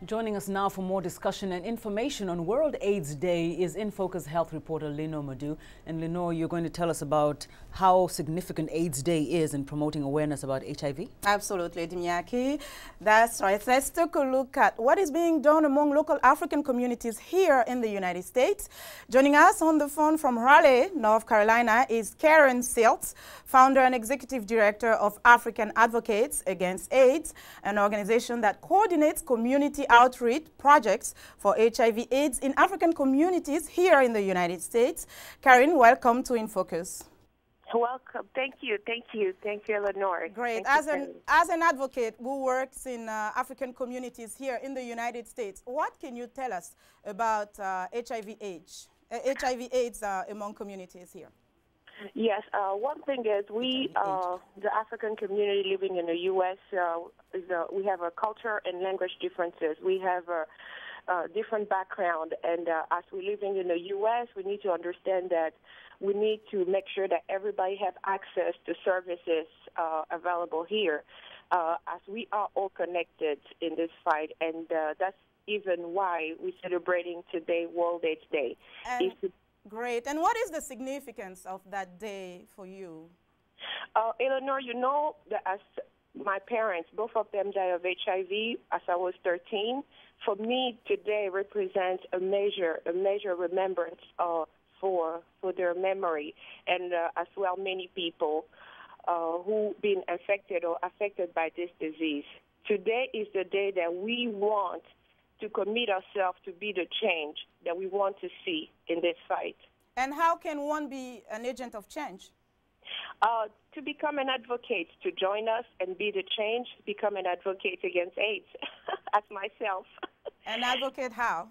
Joining us now for more discussion and information on World AIDS Day is In Focus health reporter Linord Moudou. And Linord, you're going to tell us about how significant AIDS Day is in promoting awareness about HIV? Absolutely, Dimiaki. That's right. Let's take a look at what is being done among local African communities here in the United States. Joining us on the phone from Raleigh, North Carolina, is Carine Siltz, founder and executive director of African Advocates Against AIDS, an organization that coordinates community outreach projects for HIV/AIDS in African communities here in the United States. Carine, welcome to In Focus. Welcome. Thank you, Linord. Great. As an advocate who works in African communities here in the United States, what can you tell us about HIV/AIDS among communities here? Yes, one thing is we, the African community living in the U.S., we have a culture and language differences. We have a different background, and as we're living in the U.S., we need to understand that we need to make sure that everybody have access to services available here, as we are all connected in this fight, and that's even why we're celebrating today World AIDS Day. Great. And what is the significance of that day for you? Eleanor, you know that as my parents, both of them died of HIV as I was 13. For me, today represents a major remembrance for their memory, and as well many people who've been affected or affected by this disease. Today is the day that we want to commit ourselves to be the change that we want to see in this fight. And how can one be an agent of change? To become an advocate, to join us and be the change, become an advocate against AIDS, as myself. An advocate how?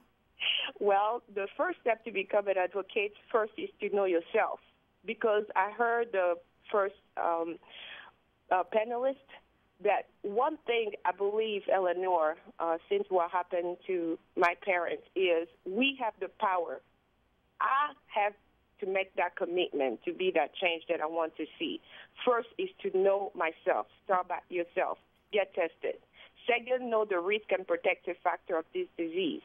Well, the first step to become an advocate first is to know yourself, because I heard the first panelist that one thing I believe, Eleanor, since what happened to my parents, is we have the power. I have to make that commitment to be that change that I want to see. First is to know myself. Start by yourself. Get tested. Second, know the risk and protective factor of this disease.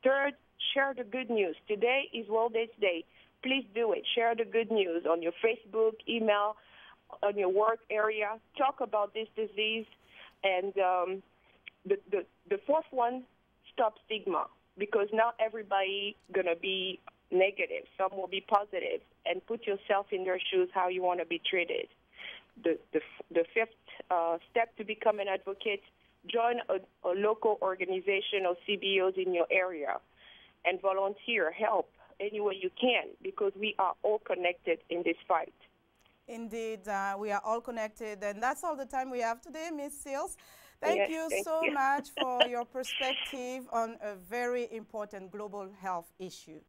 Third, share the good news. Today is World AIDS Day. Please do it. Share the good news on your Facebook, email, on your work area. Talk about this disease. And the fourth one, stop stigma, because not everybody going to be negative. Some will be positive, and put yourself in their shoes how you want to be treated. The fifth step to become an advocate, join a local organization or CBOs in your area and volunteer, help any way you can, because we are all connected in this fight. Indeed, we are all connected, and that's all the time we have today, Ms. Siltz. Thank you so much for your perspective on a very important global health issue.